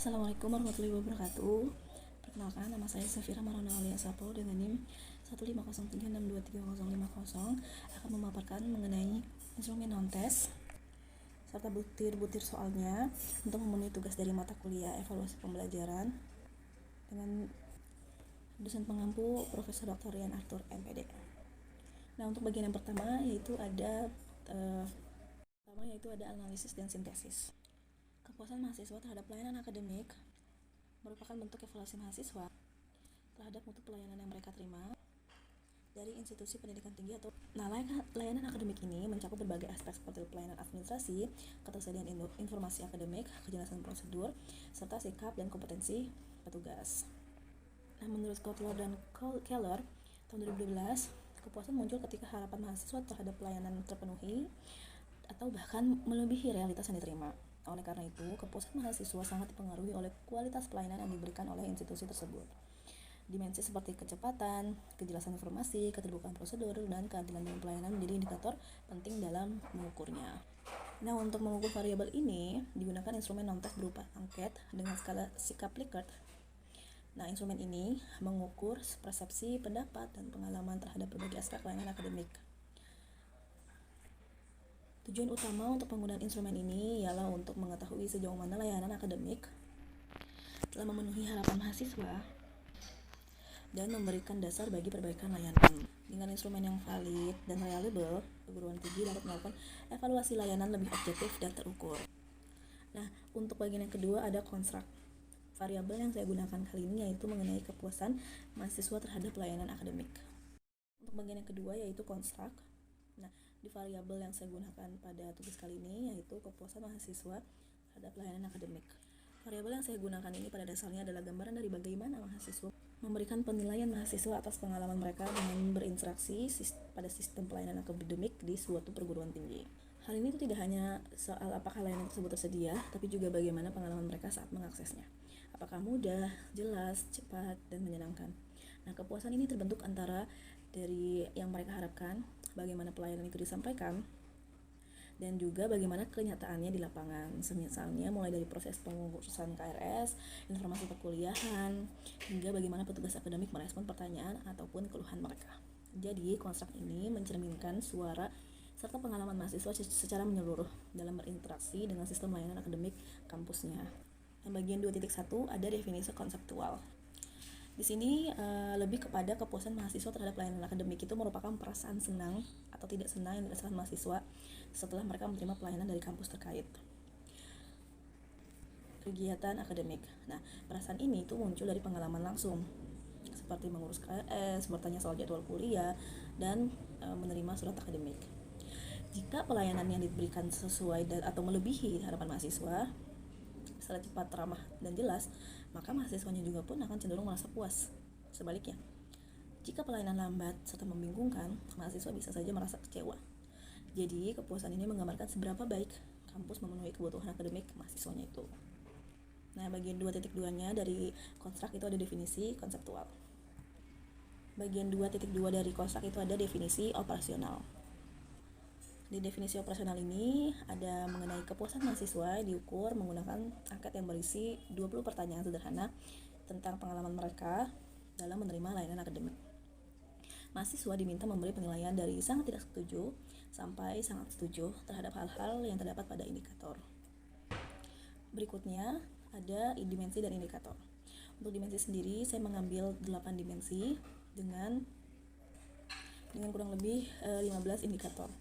Assalamualaikum warahmatullahi wabarakatuh. Perkenalkan, nama saya Safira Marona alias Sapo dengan NIM 15036230050 akan memaparkan mengenai instrumen non-test serta butir-butir soalnya untuk memenuhi tugas dari mata kuliah evaluasi pembelajaran dengan dosen pengampu Profesor Dr. Rian Arthur MPD. Nah, untuk bagian yang pertama yaitu ada analisis dan sintesis. Kepuasan mahasiswa terhadap pelayanan akademik merupakan bentuk evaluasi mahasiswa terhadap mutu pelayanan yang mereka terima dari institusi pendidikan tinggi atau layanan akademik ini mencakup berbagai aspek seperti pelayanan administrasi, ketersediaan informasi akademik, kejelasan prosedur, serta sikap dan kompetensi petugas. Nah, menurut Kotler dan Keller tahun 2012, kepuasan muncul ketika harapan mahasiswa terhadap pelayanan terpenuhi atau bahkan melebihi realitas yang diterima. Oleh karena itu, kepuasan mahasiswa sangat dipengaruhi oleh kualitas pelayanan yang diberikan oleh institusi tersebut. Dimensi seperti kecepatan, kejelasan informasi, keterbukaan prosedur, dan keadilan dalam pelayanan menjadi indikator penting dalam mengukurnya. Nah, untuk mengukur variabel ini digunakan instrumen non-test berupa angket dengan skala sikap Likert. Nah, instrumen ini mengukur persepsi, pendapat, dan pengalaman terhadap berbagai aspek pelayanan akademik. Tujuan utama untuk penggunaan instrumen ini ialah untuk mengetahui sejauh mana layanan akademik telah memenuhi harapan mahasiswa dan memberikan dasar bagi perbaikan layanan. Dengan instrumen yang valid dan reliable, perguruan tinggi dapat melakukan evaluasi layanan lebih objektif dan terukur. Nah, untuk bagian yang kedua ada konstruk. Variabel yang saya gunakan kali ini yaitu mengenai kepuasan mahasiswa terhadap pelayanan akademik. Untuk bagian yang kedua yaitu konstruk. Nah, di variabel yang saya gunakan pada tugas kali ini yaitu kepuasan mahasiswa terhadap pelayanan akademik. Variabel yang saya gunakan ini pada dasarnya adalah gambaran dari bagaimana mahasiswa memberikan penilaian mahasiswa atas pengalaman mereka dengan berinteraksi pada sistem pelayanan akademik di suatu perguruan tinggi. Hal ini tidak hanya soal apakah layanan tersebut tersedia, tapi juga bagaimana pengalaman mereka saat mengaksesnya. Apakah mudah, jelas, cepat, dan menyenangkan. Nah, kepuasan ini terbentuk antara dari yang mereka harapkan, bagaimana pelayanan itu disampaikan, dan juga bagaimana kenyataannya di lapangan. Misalnya mulai dari proses pengurusan KRS, informasi perkuliahan, hingga bagaimana petugas akademik merespon pertanyaan ataupun keluhan mereka. Jadi, konstruk ini mencerminkan suara serta pengalaman mahasiswa secara menyeluruh dalam berinteraksi dengan sistem layanan akademik kampusnya. Yang bagian 2.1 ada definisi konseptual. Di sini lebih kepada kepuasan mahasiswa terhadap pelayanan akademik itu merupakan perasaan senang atau tidak senang yang dirasakan mahasiswa setelah mereka menerima pelayanan dari kampus terkait kegiatan akademik. Nah, perasaan ini itu muncul dari pengalaman langsung seperti mengurus KRS, bertanya soal jadwal kuliah, dan menerima surat akademik. Jika pelayanan yang diberikan sesuai atau melebihi harapan mahasiswa secara cepat, ramah, dan jelas, maka mahasiswanya juga pun akan cenderung merasa puas. Sebaliknya, jika pelayanan lambat serta membingungkan, mahasiswa bisa saja merasa kecewa. Jadi, kepuasan ini menggambarkan seberapa baik kampus memenuhi kebutuhan akademik mahasiswanya itu. Nah, bagian 2.2-nya dari konstruk itu ada definisi konseptual. Bagian 2.2 dari konstruk itu ada definisi operasional. Di definisi operasional ini ada mengenai kepuasan mahasiswa diukur menggunakan angket yang berisi 20 pertanyaan sederhana tentang pengalaman mereka dalam menerima layanan akademik. Mahasiswa diminta memberi penilaian dari sangat tidak setuju sampai sangat setuju terhadap hal-hal yang terdapat pada indikator. Berikutnya ada dimensi dan indikator. Untuk dimensi sendiri saya mengambil 8 dimensi dengan kurang lebih 15 indikator.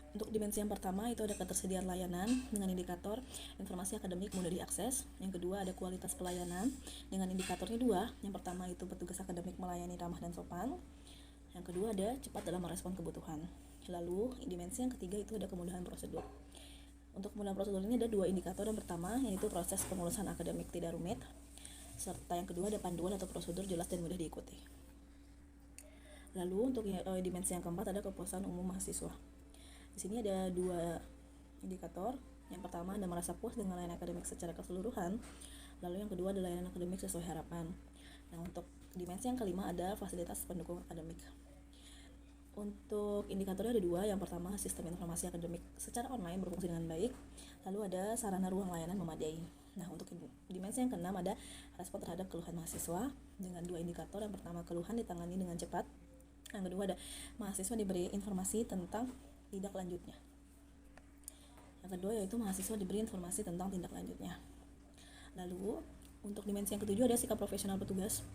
Untuk dimensi yang pertama itu ada ketersediaan layanan dengan indikator informasi akademik mudah diakses. Yang kedua ada kualitas pelayanan dengan indikatornya 2. Yang pertama itu petugas akademik melayani ramah dan sopan. Yang kedua ada cepat dalam merespon kebutuhan. Lalu dimensi yang ketiga itu ada kemudahan prosedur. Untuk kemudahan prosedur ini ada 2 indikator. Yang pertama yaitu proses pengurusan akademik tidak rumit. Serta yang kedua ada panduan atau prosedur jelas dan mudah diikuti. Lalu untuk dimensi yang keempat ada kepuasan umum mahasiswa. Di sini ada 2 indikator. Yang pertama Anda merasa puas dengan layanan akademik secara keseluruhan. Lalu yang kedua adalah layanan akademik sesuai harapan. Nah, untuk dimensi yang kelima ada fasilitas pendukung akademik. Untuk indikatornya ada 2. Yang pertama sistem informasi akademik secara online berfungsi dengan baik. Lalu ada sarana ruang layanan memadai. Nah, untuk dimensi yang keenam ada respon terhadap keluhan mahasiswa dengan 2 indikator. Yang pertama, keluhan ditangani dengan cepat. Yang kedua, ada mahasiswa diberi informasi tentang tindak lanjutnya. Yang kedua yaitu mahasiswa diberi informasi tentang tindak lanjutnya. Lalu untuk dimensi yang ketujuh ada sikap profesional petugas.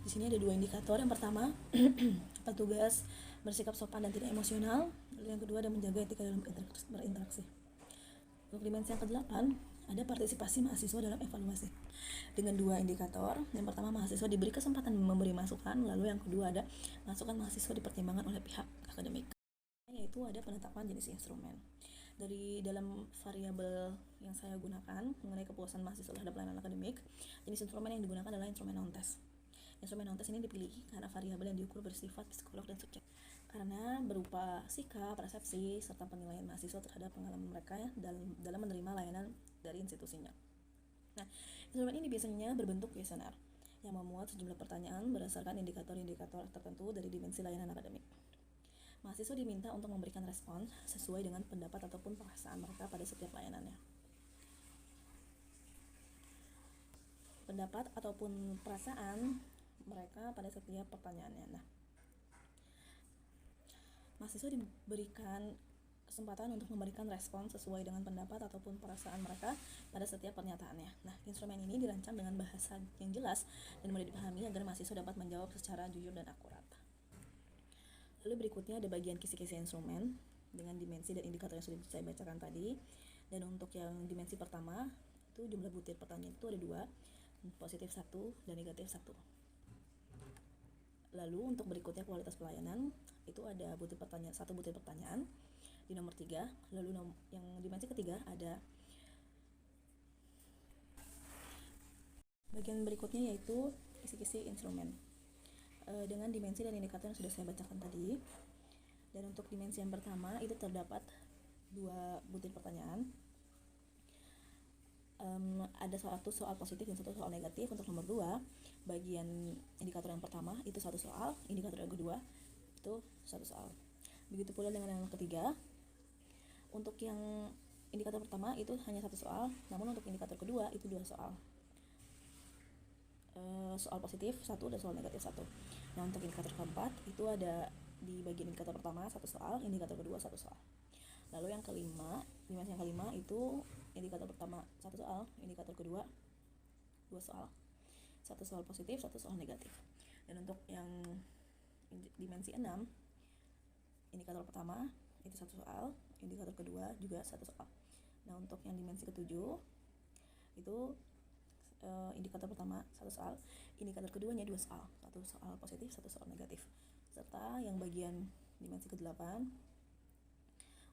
Di sini ada 2 indikator. Yang pertama, petugas bersikap sopan dan tidak emosional. Lalu yang kedua ada menjaga etika dalam berinteraksi. Untuk dimensi yang ke-8 ada partisipasi mahasiswa dalam evaluasi dengan 2 indikator. Yang pertama, mahasiswa diberi kesempatan memberi masukan. Lalu yang kedua ada masukan mahasiswa dipertimbangkan oleh pihak akademik, yaitu ada penetapan jenis instrumen. Dari dalam variabel yang saya gunakan mengenai kepuasan mahasiswa terhadap layanan akademik, jenis instrumen yang digunakan adalah instrumen non-tes. Instrumen non-tes ini dipilih karena variabel yang diukur bersifat psikolog dan subjek, karena berupa sikap, persepsi, serta penilaian mahasiswa terhadap pengalaman mereka dalam menerima layanan dari institusinya. Nah, instrumen ini biasanya berbentuk kuesioner yang memuat sejumlah pertanyaan berdasarkan indikator-indikator tertentu dari dimensi layanan akademik. Mahasiswa diminta untuk memberikan respon sesuai dengan pendapat ataupun perasaan mereka pada setiap layanannya. Pendapat ataupun perasaan mereka pada setiap pertanyaannya. Nah, mahasiswa diberikan kesempatan untuk memberikan respon sesuai dengan pendapat ataupun perasaan mereka pada setiap pernyataannya. Nah, instrumen ini dirancang dengan bahasa yang jelas dan mudah dipahami agar mahasiswa dapat menjawab secara jujur dan akurat. Lalu berikutnya ada bagian kisi-kisi instrumen dengan dimensi dan indikator yang sudah saya bacakan tadi. Dan untuk yang dimensi pertama itu jumlah butir pertanyaan itu ada 2, positif 1 dan negatif 1. Lalu untuk berikutnya kualitas pelayanan itu ada 1 butir pertanyaan di nomor 3. Lalu yang dimensi ketiga ada bagian berikutnya yaitu kisi-kisi instrumen dengan dimensi dan indikator yang sudah saya bacakan tadi. Dan untuk dimensi yang pertama itu terdapat 2 butir pertanyaan. Ada satu soal positif dan 1 soal negatif. Untuk nomor 2, bagian indikator yang pertama itu 1 soal, indikator yang kedua itu 1 soal. Begitu pula dengan yang ketiga. Untuk yang indikator pertama itu hanya 1 soal, namun untuk indikator kedua itu 2 soal. Soal positif 1 dan soal negatif 1. Nah, untuk indikator keempat itu ada di bagian indikator pertama 1 soal, indikator kedua 1 soal. Lalu yang kelima, dimensi yang kelima itu indikator pertama 1 soal, indikator kedua 2 soal. 1 soal positif, 1 soal negatif. Dan untuk yang dimensi 6, indikator pertama itu 1 soal, indikator kedua juga 1 soal. Nah, untuk yang dimensi ketujuh itu indikator pertama 1 soal, indikator keduanya 2 soal, 1 soal positif, 1 soal negatif. Serta yang bagian dimensi ke-8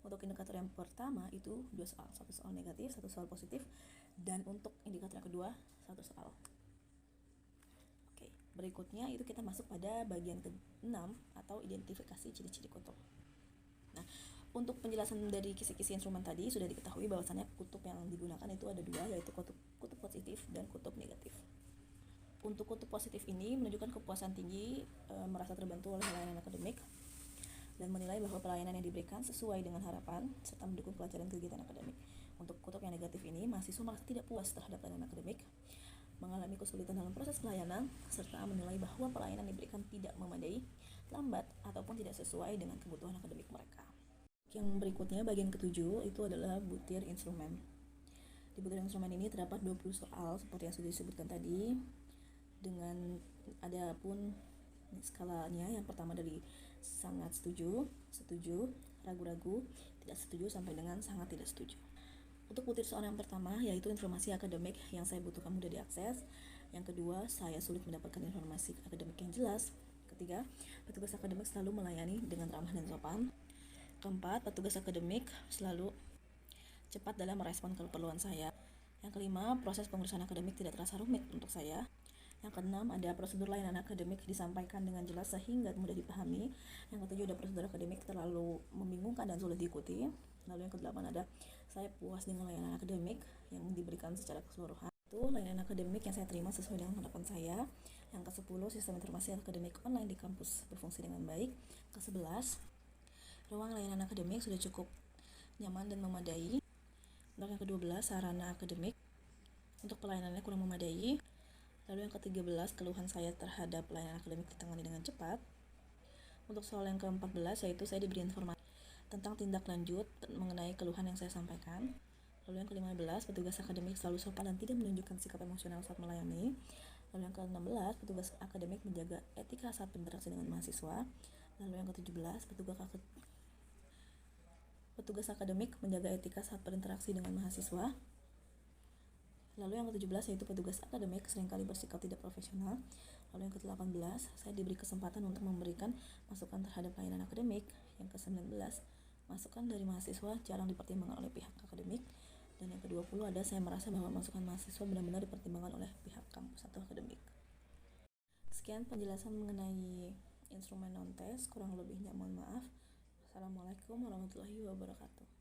untuk indikator yang pertama itu 2 soal, 1 soal negatif, 1 soal positif, dan untuk indikator yang kedua 1 soal. Oke, berikutnya itu kita masuk pada bagian ke-6 atau identifikasi ciri-ciri kutub. Nah, untuk penjelasan dari kisi-kisi instrumen tadi sudah diketahui bahwasannya kutub yang digunakan itu ada 2, yaitu kutub positif dan kutub negatif. Untuk kutub positif ini menunjukkan kepuasan tinggi, merasa terbantu oleh layanan akademik, dan menilai bahwa pelayanan yang diberikan sesuai dengan harapan serta mendukung pelajaran kegiatan akademik. Untuk kutub yang negatif ini, mahasiswa merasa tidak puas terhadap layanan akademik, mengalami kesulitan dalam proses pelayanan, serta menilai bahwa pelayanan diberikan tidak memadai, lambat, ataupun tidak sesuai dengan kebutuhan akademik mereka. Yang berikutnya bagian ke-7 itu adalah butir instrumen. Di butir instrumen ini terdapat 20 soal seperti yang sudah disebutkan tadi, dengan ada pun skalanya. Yang pertama dari sangat setuju, setuju, ragu-ragu, tidak setuju, sampai dengan sangat tidak setuju. Untuk butir soal yang pertama yaitu informasi akademik yang saya butuhkan mudah diakses. Yang kedua, saya sulit mendapatkan informasi akademik yang jelas. Ketiga, petugas akademik selalu melayani dengan ramah dan sopan. Keempat, petugas akademik selalu cepat dalam merespon keperluan saya. Yang kelima, proses pengurusan akademik tidak terasa rumit untuk saya. Yang keenam, ada prosedur layanan akademik disampaikan dengan jelas sehingga mudah dipahami. Yang ketujuh, ada prosedur akademik terlalu membingungkan dan sulit diikuti. Lalu yang kedelapan, ada saya puas dengan layanan akademik yang diberikan secara keseluruhan. Itu layanan akademik yang saya terima sesuai dengan harapan saya. Yang ke-10, sistem informasi akademik online di kampus berfungsi dengan baik. Ke-11, ruang layanan akademik sudah cukup nyaman dan memadai. Untuk yang ke-12, sarana akademik untuk pelayanannya kurang memadai. Lalu yang ke-13, keluhan saya terhadap pelayanan akademik ditangani dengan cepat. Untuk soal yang ke-14, yaitu saya diberi informasi tentang tindak lanjut mengenai keluhan yang saya sampaikan. Lalu yang ke-15, petugas akademik selalu sopan dan tidak menunjukkan sikap emosional saat melayani. Lalu yang ke-16, petugas akademik menjaga etika saat berinteraksi dengan mahasiswa. Lalu yang ke-17, petugas akademik menjaga etika saat berinteraksi dengan mahasiswa. Lalu yang ke-17, yaitu petugas akademik seringkali bersikap tidak profesional. Lalu yang ke-18, saya diberi kesempatan untuk memberikan masukan terhadap pelayanan akademik. Yang ke-19, masukan dari mahasiswa jarang dipertimbangkan oleh pihak akademik. Dan yang ke-20 ada saya merasa bahwa masukan mahasiswa benar-benar dipertimbangkan oleh pihak kampus atau akademik. Sekian penjelasan mengenai instrumen non-tes, kurang lebihnya mohon maaf. Assalamualaikum warahmatullahi wabarakatuh.